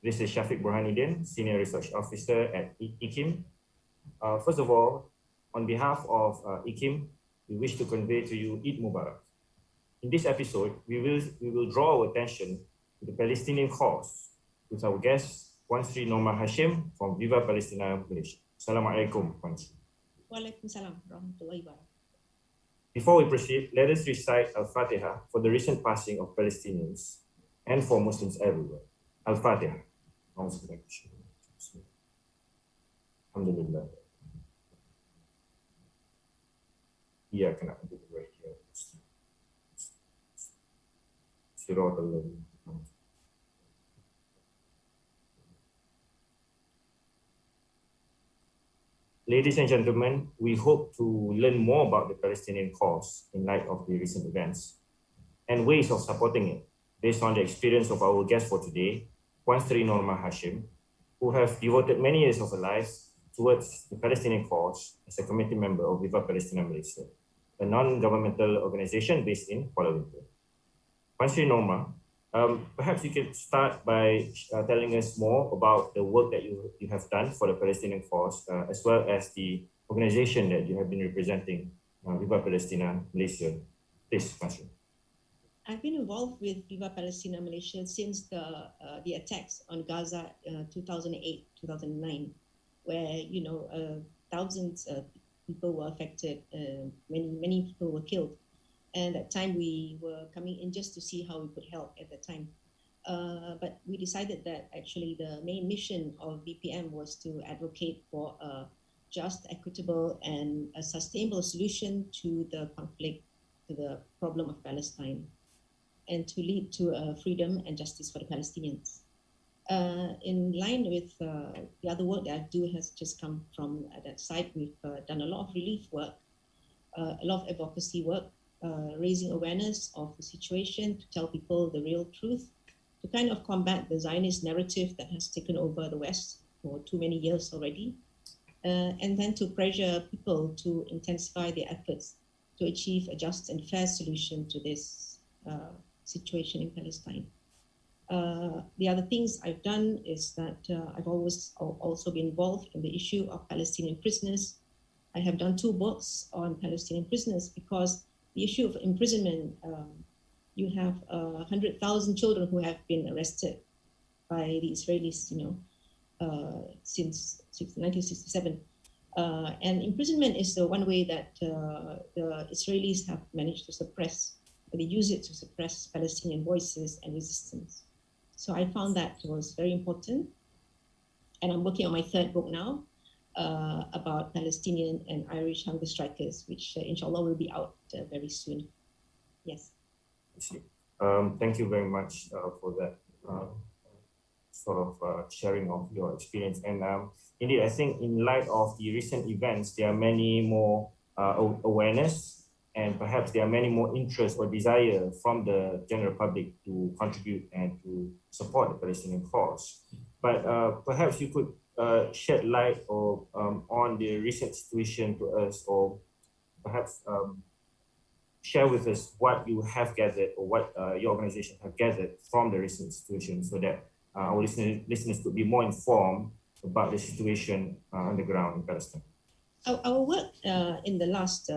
This is Shafiq Burhanuddin, Senior Research Officer at Ikim. First of all, on behalf of Ikim, we wish to convey to you Eid Mubarak. In this episode, we will draw our attention to the Palestinian cause with our guest, Puan Sri Norma Hashim from Viva Palestina, Malaysia. Assalamualaikum, Puan Sri. Waalaikumsalam warahmatullahi wabarakatuh. Before we proceed, let us recite Al-Fatiha for the recent passing of Palestinians and for Muslims everywhere. Al-Fatiha. Alhamdulillah. إياك نعبد وإياك نستعين. صراط الذين أنعمت عليهم. Ladies and gentlemen, we hope to learn more about the Palestinian cause in light of the recent events and ways of supporting it based on the experience of our guest for today, Puan Sri Norma Hashim, who have devoted many years of her life towards the Palestinian cause as a committee member of Viva Palestina Malaysia, a non-governmental organization based in Kuala Lumpur. Puan Sri Norma, perhaps you could start by telling us more about the work that you have done for the Palestinian cause, as well as the organization that you have been representing, Viva Palestina Malaysia. Please, Puan Sri. I've been involved with Viva Palestina Malaysia since the attacks on Gaza 2008, 2009, where thousands of people were affected, many people were killed. And at that time, we were coming in just to see how we could help at that time. But we decided that actually the main mission of VPM was to advocate for a just, equitable, and a sustainable solution to the conflict, to the problem of Palestine, and to lead to freedom and justice for the Palestinians. In line with the other work that I do has just come from that side. We've done a lot of relief work, a lot of advocacy work, raising awareness of the situation, to tell people the real truth, to kind of combat the Zionist narrative that has taken over the West for too many years already, and then to pressure people to intensify their efforts to achieve a just and fair solution to this situation in Palestine. The other things I've done is that I've always also been involved in the issue of Palestinian prisoners. I have done 2 books on Palestinian prisoners because the issue of imprisonment, you have 100,000 children who have been arrested by the Israelis, since 1967. And imprisonment is the one way that the Israelis have managed to suppress, they use it to suppress Palestinian voices and resistance. So I found that was very important. And I'm working on my 3rd book now, about Palestinian and Irish hunger strikers, which inshallah will be out very soon. Yes. Thank you very much for that sharing of your experience. And indeed, I think in light of the recent events, there are many more awareness, and perhaps there are many more interest or desire from the general public to contribute and to support the Palestinian cause. But perhaps you could shed light on the recent situation to us, or perhaps share with us what you have gathered or what your organization have gathered from the recent situation, so that our listeners could be more informed about the situation on the ground in Palestine. Our work in the last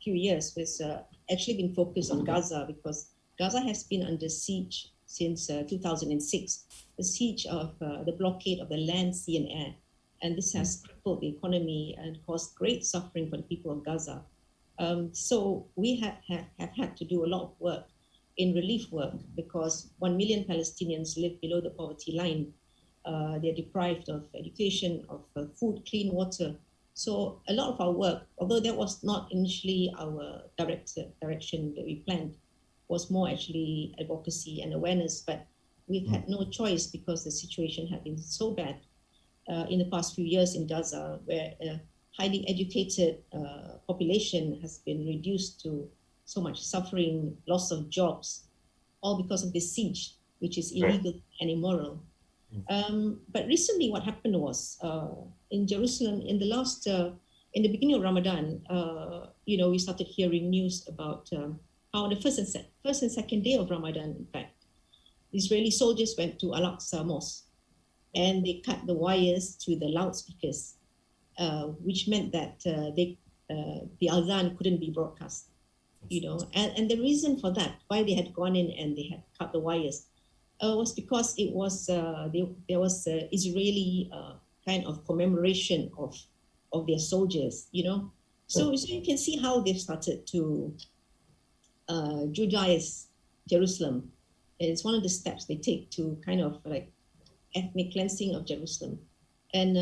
few years has actually been focused on Gaza, because Gaza has been under siege since 2006, the siege of the blockade of the land, sea, and air. And this has crippled the economy and caused great suffering for the people of Gaza. So we have had to do a lot of work in relief work, because 1 million Palestinians live below the poverty line. They're deprived of education, of food, clean water. So a lot of our work, although that was not initially our direction that we planned, was more actually advocacy and awareness, but we've had no choice because the situation had been so bad in the past few years in Gaza, where a highly educated population has been reduced to so much suffering, loss of jobs, all because of this siege, which is illegal and immoral. But recently what happened was in Jerusalem, in the beginning of Ramadan, we started hearing news about how on the first and second day of Ramadan, in fact, Israeli soldiers went to Al-Aqsa Mosque and they cut the wires to the loudspeakers, which meant that the Azan couldn't be broadcast. And the reason for that, why they had gone in and they had cut the wires, was because it was there was Israeli kind of commemoration of their soldiers, So you can see how they've started to Judaize Jerusalem. It's one of the steps they take to kind of like ethnic cleansing of Jerusalem. And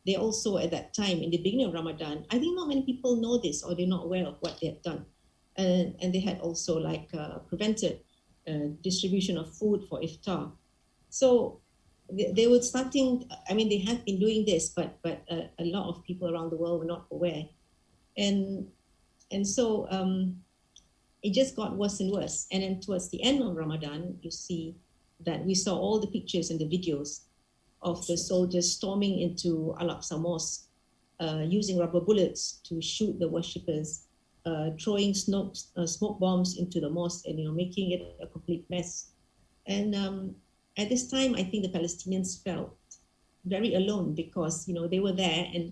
they also, at that time, in the beginning of Ramadan, I think not many people know this or they're not aware of what they had done. And they had also prevented distribution of food for iftar. So they were starting, they had been doing this, but a lot of people around the world were not aware. And so it just got worse and worse. And then towards the end of Ramadan, you see that we saw all the pictures and the videos of the soldiers storming into Al-Aqsa Mosque, using rubber bullets to shoot the worshippers, throwing smoke bombs into the mosque and making it a complete mess. And at this time, I think the Palestinians felt very alone because they were there and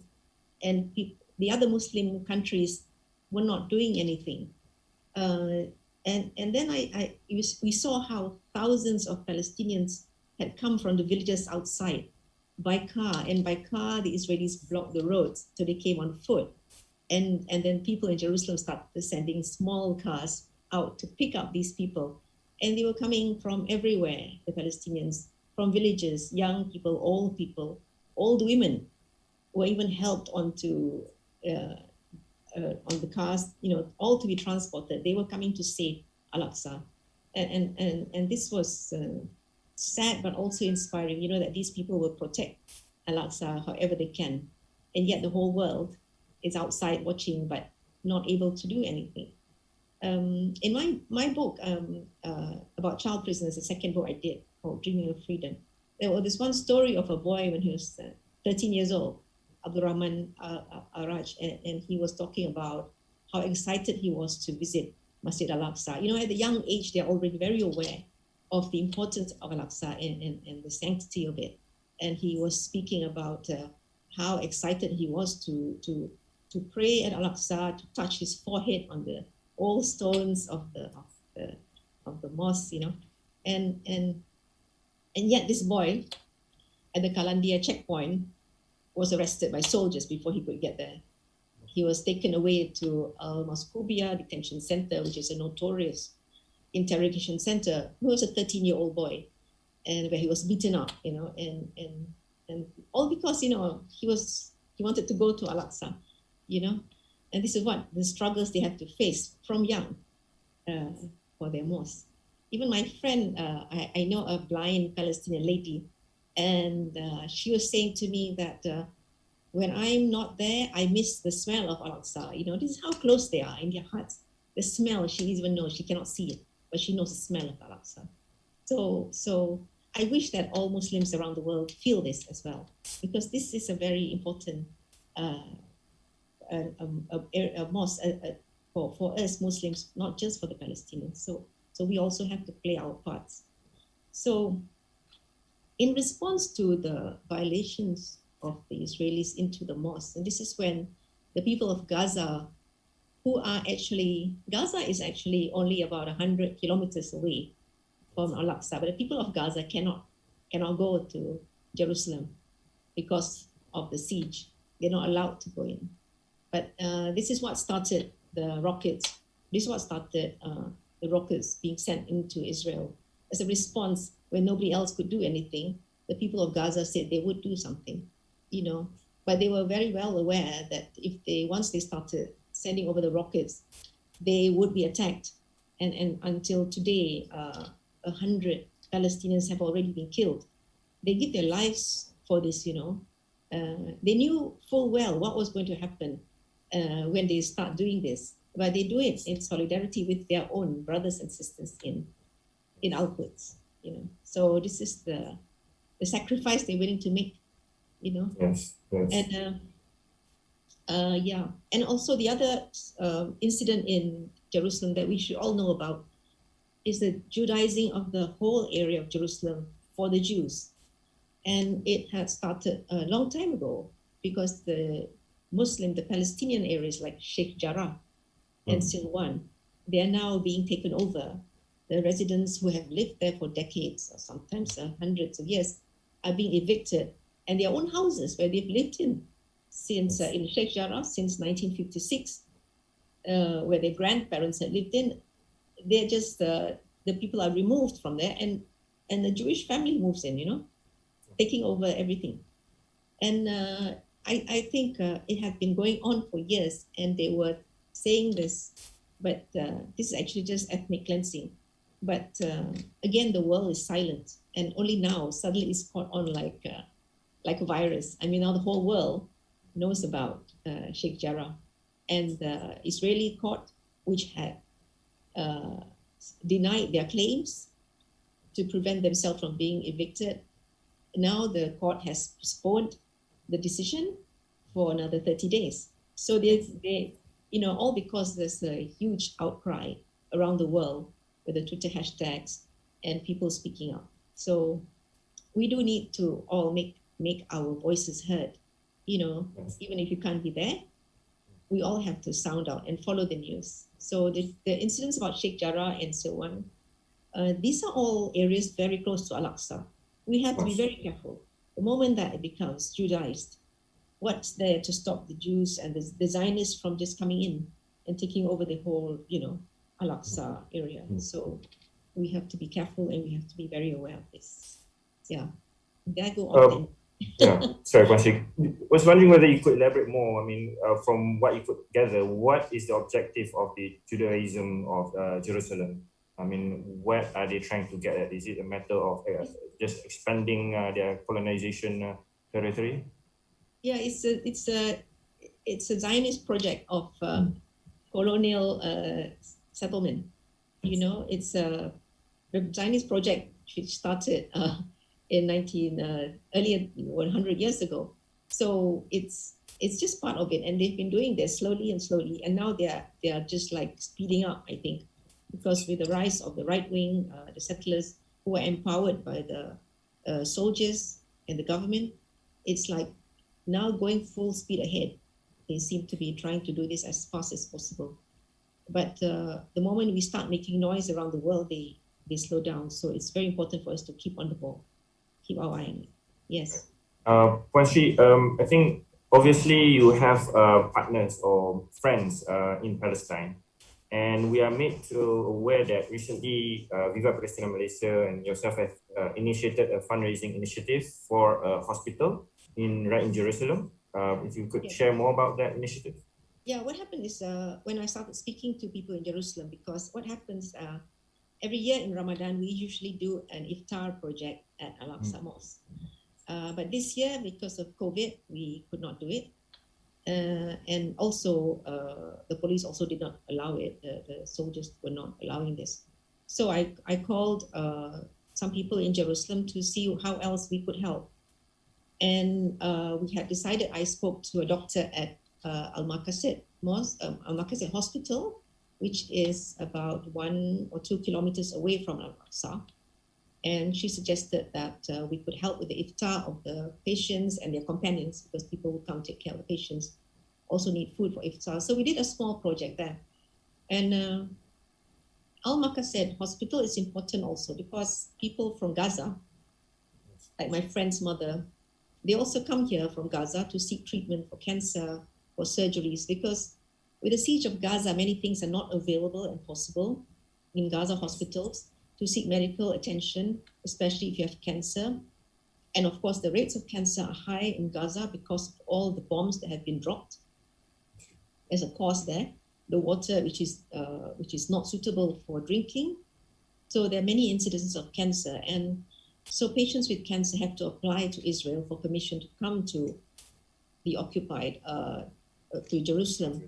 the other Muslim countries were not doing anything. And then we saw how thousands of Palestinians had come from the villages outside by car, and by car the Israelis blocked the roads, so they came on foot. And then people in Jerusalem started sending small cars out to pick up these people. And they were coming from everywhere, the Palestinians, from villages, young people, old women were even helped onto on the cars, all to be transported. They were coming to save Al-Aqsa. And this was sad, but also inspiring, that these people will protect Al-Aqsa however they can. And yet the whole world is outside watching, but not able to do anything. In my book about child prisoners, the second book I did called Dreaming of Freedom, there was this one story of a boy when he was 13 years old, Abdurrahman Araj, and he was talking about how excited he was to visit Masjid Al-Aqsa. At the young age, they're already very aware of the importance of Al-Aqsa and the sanctity of it. And he was speaking about how excited he was to pray at Al-Aqsa, to touch his forehead on the old stones of the mosque, and yet this boy at the Kalandia checkpoint was arrested by soldiers before he could get there. He was taken away to Al-Maskubia detention center, which is a notorious interrogation center. He was a 13-year-old boy, and where he was beaten up, and all because he wanted to go to Al-Aqsa, and this is what the struggles they had to face from young for their mosque. Even my friend, I know a blind Palestinian lady, and she was saying to me that when I'm not there, I miss the smell of Al-Aqsa. This is how close they are in their hearts. The smell, she even knows, she cannot see it, but she knows the smell of Al-Aqsa. So I wish that all Muslims around the world feel this as well, because this is a very important a mosque for us Muslims, not just for the Palestinians. So we also have to play our parts. So in response to the violations of the Israelis into the mosque, and this is when the people of Gaza, Gaza is actually only about 100 kilometers away from Al-Aqsa, but the people of Gaza cannot go to Jerusalem because of the siege. They're not allowed to go in. But this is what started the rockets. This is what started the rockets being sent into Israel. As a response, when nobody else could do anything, the people of Gaza said they would do something, But they were very well aware that once they started sending over the rockets, they would be attacked. And until today, 100 Palestinians have already been killed. They give their lives for this, They knew full well what was going to happen when they start doing this, but they do it in solidarity with their own brothers and sisters in Al-Quds, So this is the sacrifice they're willing to make, Yes. And and also the other incident in Jerusalem that we should all know about is the Judaizing of the whole area of Jerusalem for the Jews. And it had started a long time ago because the Palestinian areas like Sheikh Jarrah and Silwan, they are now being taken over. The residents who have lived there for decades or sometimes hundreds of years are being evicted, and their own houses where they've lived in since in Sheikh Jarrah since 1956, where their grandparents had lived in, they're just the people are removed from there, and the Jewish family moves in, taking over everything. And I think it had been going on for years, and they were saying this, but this is actually just ethnic cleansing. But again, the world is silent, and only now suddenly it's caught on like a virus. I mean, now the whole world knows about Sheikh Jarrah and the Israeli court, which had denied their claims to prevent themselves from being evicted. Now the court has postponed the decision for another 30 days. So they all because there's a huge outcry around the world with the Twitter hashtags and people speaking up. So we do need to all make our voices heard. Even if you can't be there, we all have to sound out and follow the news. So the incidents about Sheikh Jarrah and so on, these are all areas very close to Al-Aqsa. We have to be very careful. The moment that it becomes Judaized, what's there to stop the Jews and the Zionists from just coming in and taking over the whole, Al-Aqsa area? So we have to be careful, and we have to be very aware of this. Yeah. Did I go on then? Yeah, sorry, Panshi. Was wondering whether you could elaborate more. I mean, from what you could gather, what is the objective of the Judaism of Jerusalem? I mean, what are they trying to get at? Is it a matter of just expanding their colonization territory? Yeah, it's a Zionist project of colonial settlement. It's a Zionist project which started in earlier 100 years ago. So it's just part of it, and they've been doing this slowly, and now they are just like speeding up, I think, because with the rise of the right wing, the settlers who are empowered by the soldiers and the government, it's like now going full speed ahead. They seem to be trying to do this as fast as possible. But the moment we start making noise around the world, they slow down. So it's very important for us to keep on the ball, keep our eye on it. Yes. Puan Sri, I think obviously you have partners or friends in Palestine, and we are made to aware that recently Viva Palestina Malaysia and yourself have initiated a fundraising initiative for a hospital right in Jerusalem. If you could share more about that initiative. Yeah, what happened is when I started speaking to people in Jerusalem, because what happens every year in Ramadan, we usually do an iftar project at Al-Aqsa Mosque. But this year, because of COVID, we could not do it. And also, the police also did not allow it. The soldiers were not allowing this. So I called some people in Jerusalem to see how else we could help. And we had decided, I spoke to a doctor at Al-Maqasid Mosque, Al-Maqasid Hospital, which is about 1 or 2 kilometers away from Al-Aqsa. And she suggested that we could help with the iftar of the patients and their companions, because people who come take care of the patients also need food for iftar. So we did a small project there. And Al-Maqasid Hospital is important also because people from Gaza, like my friend's mother, they also come here from Gaza to seek treatment for cancer, for surgeries, because with the siege of Gaza, many things are not available and possible in Gaza hospitals to seek medical attention, especially if you have cancer. And of course, the rates of cancer are high in Gaza because of all the bombs that have been dropped. There's a cause there, the water which is not suitable for drinking. So there are many incidences of cancer. And so patients with cancer have to apply to Israel for permission to come to the occupied, to Jerusalem,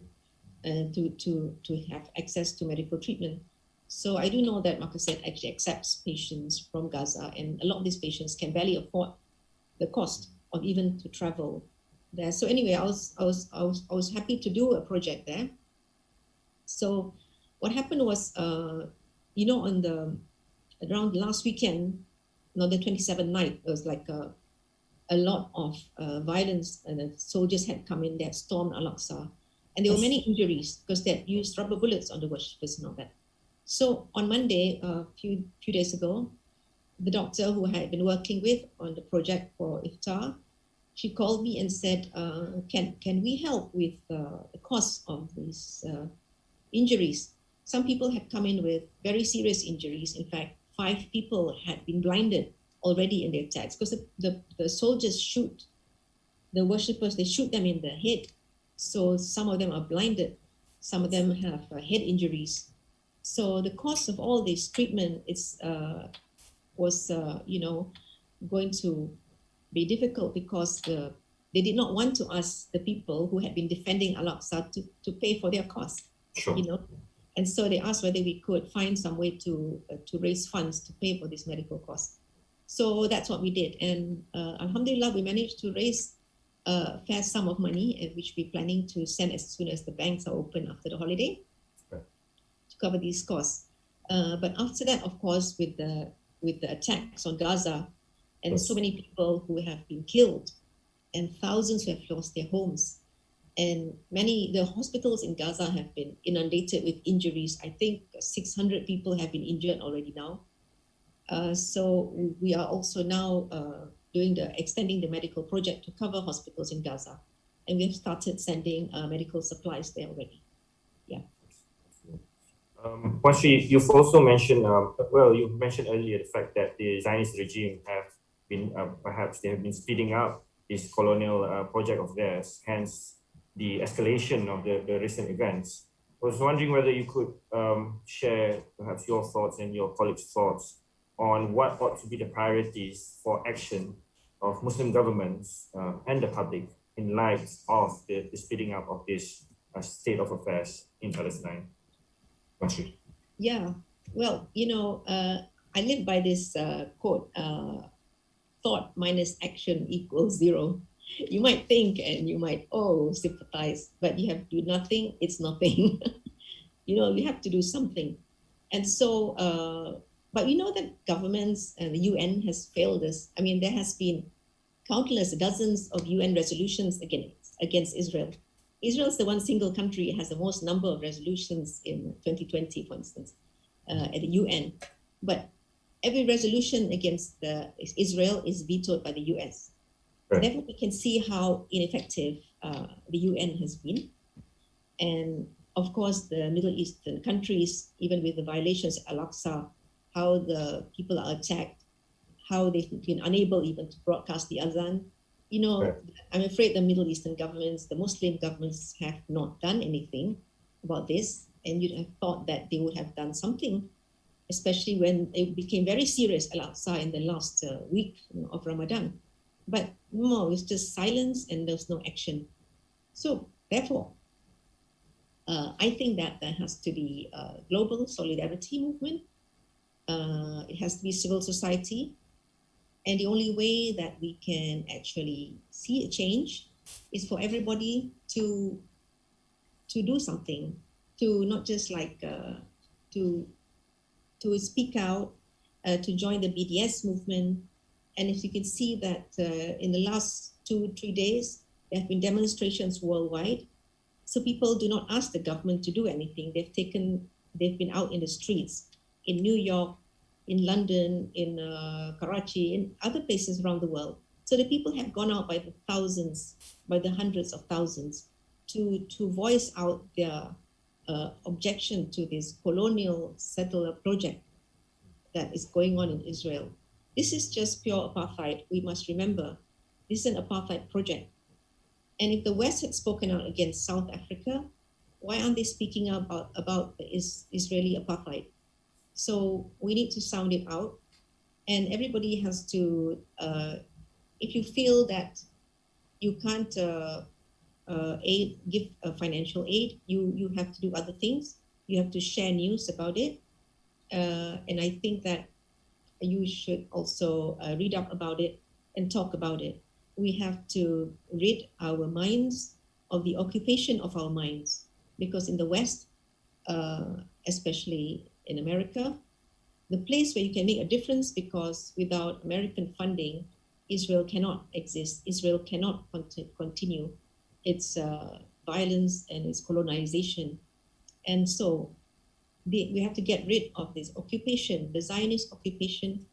to have access to medical treatment. So I do know that Maqasid actually accepts patients from Gaza, and a lot of these patients can barely afford the cost of even to travel there. So anyway, I was happy to do a project there. So what happened was, on around last weekend, the 27th night, it was like a lot of violence, and the soldiers had come in, they had stormed Al-Aqsa, and there were many injuries because they had used rubber bullets on the worshippers and all that. So on Monday, a few days ago, the doctor who I had been working with on the project for Iftar, she called me and said, can we help with the cost of these injuries? Some people had come in with very serious injuries. In fact, 5 people had been blinded already in the attacks because the soldiers shoot the worshippers, they shoot them in the head. So some of them are blinded, some of them have head injuries. So the cost of all this treatment was going to be difficult because they did not want to ask the people who had been defending Al-Aqsa to pay for their costs. Sure. And so they asked whether we could find some way to raise funds to pay for this medical cost. So that's what we did. And Alhamdulillah, we managed to raise a fair sum of money, which we're planning to send as soon as the banks are open after the holiday to cover these costs. But after that, of course, with the attacks on Gaza and so many people who have been killed and thousands who have lost their homes, and the hospitals in Gaza have been inundated with injuries. I think 600 people have been injured already now. So we are also now extending the medical project to cover hospitals in Gaza. And we've started sending medical supplies there already. Yeah. Onshi, you've also mentioned, you mentioned earlier the fact that the Zionist regime have been, perhaps they have been speeding up this colonial project of theirs, hence the escalation of the recent events. I was wondering whether you could share perhaps your thoughts and your colleagues' thoughts on what ought to be the priorities for action of Muslim governments and the public in light of the speeding up of this state of affairs in Palestine. Yeah, well, I live by this quote, thought minus action equals 0. You might think and you might, sympathize, but you have to do nothing, it's nothing. You have to do something. And so, but we know that governments and the UN has failed us. I mean, there has been countless dozens of UN resolutions against Israel. Israel is the one single country that has the most number of resolutions in 2020, for instance, at the UN. But every resolution against Israel is vetoed by the US. Right. Therefore, we can see how ineffective the UN has been. And of course, the Middle Eastern countries, even with the violations at Al-Aqsa, how the people are attacked, how they've been unable even to broadcast the Azan. Right. I'm afraid the Middle Eastern governments, the Muslim governments have not done anything about this. And you'd have thought that they would have done something, especially when it became very serious Al-Aqsa in the last week of Ramadan. But no, it's just silence and there's no action. So therefore, I think that there has to be a global solidarity movement. It has to be civil society. And the only way that we can actually see a change is for everybody to do something, to not just to speak out, to join the BDS movement. And if you can see that in the last 2-3 days, there have been demonstrations worldwide. So people do not ask the government to do anything. They've been out in the streets in New York, in London, in Karachi, in other places around the world. So the people have gone out by the thousands, by the hundreds of thousands to voice out their objection to this colonial settler project that is going on in Israel. This is just pure apartheid. We must remember, this is an apartheid project. And if the West had spoken out against South Africa, why aren't they speaking about the Israeli apartheid? So we need to sound it out. And everybody has to, if you feel that you can't give financial aid, you have to do other things. You have to share news about it. And I think that you should also read up about it and talk about it. We have to rid our minds of the occupation of our minds, because in the West, especially in America, the place where you can make a difference, because without American funding, Israel cannot exist. Israel cannot continue its violence and its colonization. And so we have to get rid of this occupation, the Zionist occupation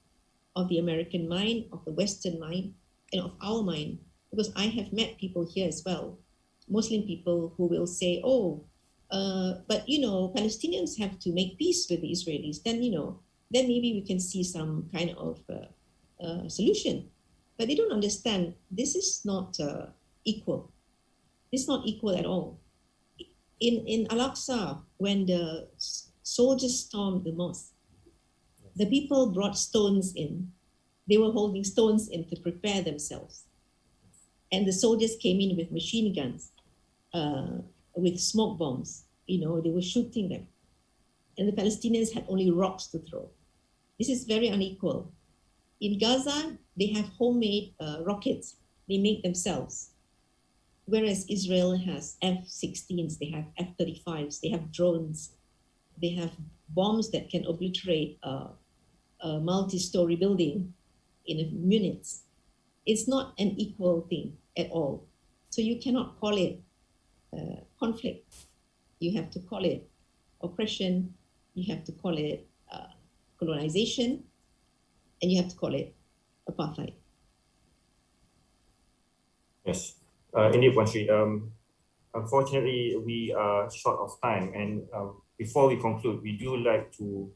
of the American mind, of the Western mind, and of our mind. Because I have met people here as well, Muslim people who will say, oh, but Palestinians have to make peace with the Israelis. Then then maybe we can see some kind of solution. But they don't understand this is not equal. It's not equal at all. In Al-Aqsa, when the soldiers stormed the mosque, the people brought stones in. They were holding stones in to prepare themselves. And the soldiers came in with machine guns, with smoke bombs. They were shooting them. And the Palestinians had only rocks to throw. This is very unequal. In Gaza, they have homemade rockets. They make themselves. Whereas Israel has F-16s, they have F-35s, they have drones, they have bombs that can obliterate a multi-story building in minutes. It's not an equal thing at all. So you cannot call it conflict. You have to call it oppression. You have to call it colonization, and you have to call it apartheid. Yes, indeed, Puan Sri. Unfortunately, we are short of time, and before we conclude, we do like to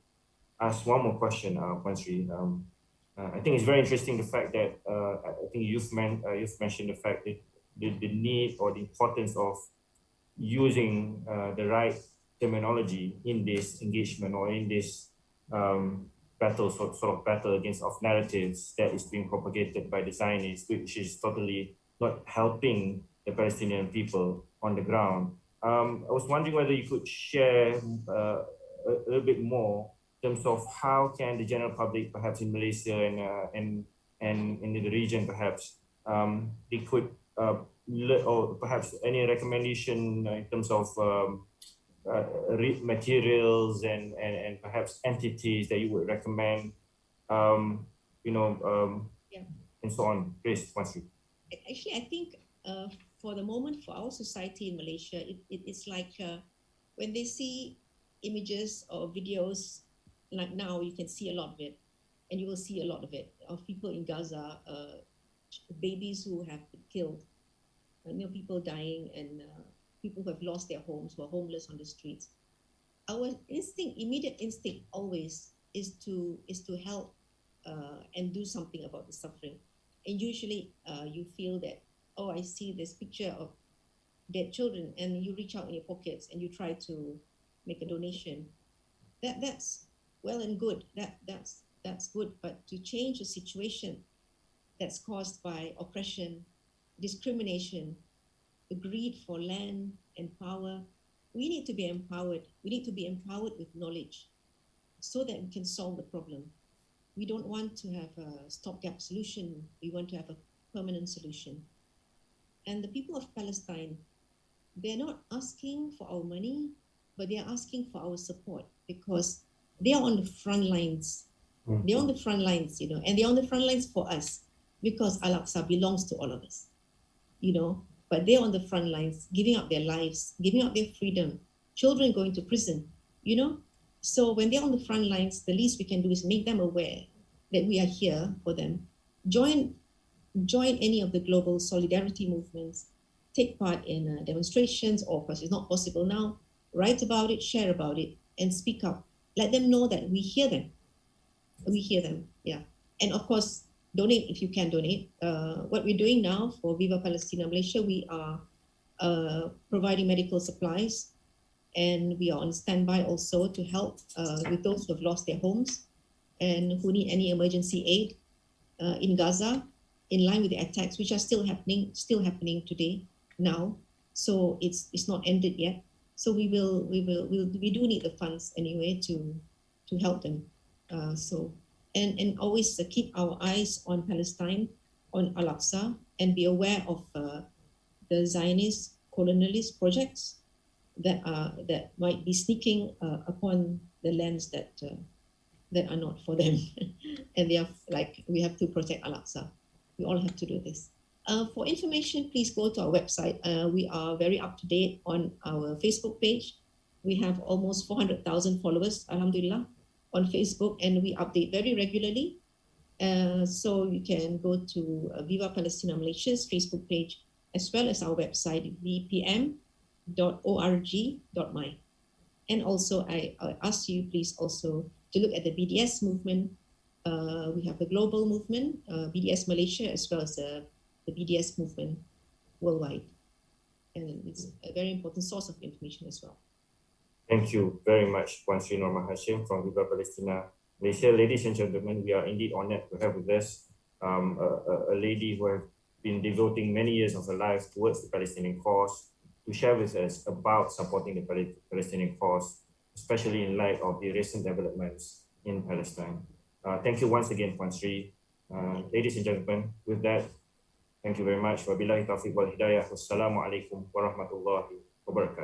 ask one more question, Puan Sri. I think it's very interesting the fact that I think you've mentioned the fact that the need or the importance of using the right terminology in this engagement or in this battle, sort of battle against of narratives that is being propagated by the Zionists, which is totally not helping the Palestinian people on the ground. I was wondering whether you could share a little bit more in terms of how can the general public, perhaps in Malaysia and in the region, perhaps they could or perhaps any recommendation in terms of materials and perhaps entities that you would recommend, and so on. Please, Puan Sri. Actually, I think for the moment, for our society in Malaysia, it's like when they see images or videos, like now you can see a lot of it, and you will see a lot of it, of people in Gaza, babies who have been killed, people dying, and people who have lost their homes, who are homeless on the streets. Our immediate instinct always is to help and do something about the suffering. And usually you feel that, oh, I see this picture of dead children, and you reach out in your pockets and you try to make a donation. That's well and good. That's good. But to change a situation that's caused by oppression, discrimination, the greed for land and power, we need to be empowered. We need to be empowered with knowledge so that we can solve the problem. We don't want to have a stopgap solution. We want to have a permanent solution. And the people of Palestine, they're not asking for our money, but they're asking for our support because they are on the front lines. Mm-hmm. They're on the front lines, and they're on the front lines for us because Al-Aqsa belongs to all of us, but they're on the front lines, giving up their lives, giving up their freedom, children going to prison, So when they're on the front lines, the least we can do is make them aware that we are here for them. Join any of the global solidarity movements, take part in demonstrations, or of course it's not possible now, write about it, share about it, and speak up. Let them know that we hear them. We hear them, yeah. And of course, donate if you can donate. What we're doing now for Viva Palestina Malaysia, we are providing medical supplies, and we are on standby also to help with those who have lost their homes and who need any emergency aid in Gaza, in line with the attacks which are still happening today now. So it's not ended yet. So we do need the funds anyway to help them. And always keep our eyes on Palestine, on Al-Aqsa, and be aware of the Zionist colonialist projects that might be sneaking upon the lands that are not for them. And they are we have to protect Al-Aqsa. We all have to do this. For information, please go to our website. We are very up to date on our Facebook page. We have almost 400,000 followers, alhamdulillah, on Facebook, and we update very regularly. So you can go to Viva Palestina Malaysia's Facebook page, as well as our website, vpm.org.my. And also, I ask you, please also to look at the BDS movement. We have the global movement, BDS Malaysia, as well as the BDS movement worldwide. And it's a very important source of information as well. Thank you very much, Puan Sri Norma Hashim from Viva Palestina Malaysia. Ladies and gentlemen, we are indeed honored to have with us a lady who has been devoting many years of her life towards the Palestinian cause, to share with us about supporting the Palestinian cause, especially in light of the recent developments in Palestine. Thank you once again, Puan Sri. Ladies and gentlemen, with that, thank you very much. Wabillahi taufiq wal hidayah. Wassalamualaikum warahmatullahi wabarakatuh.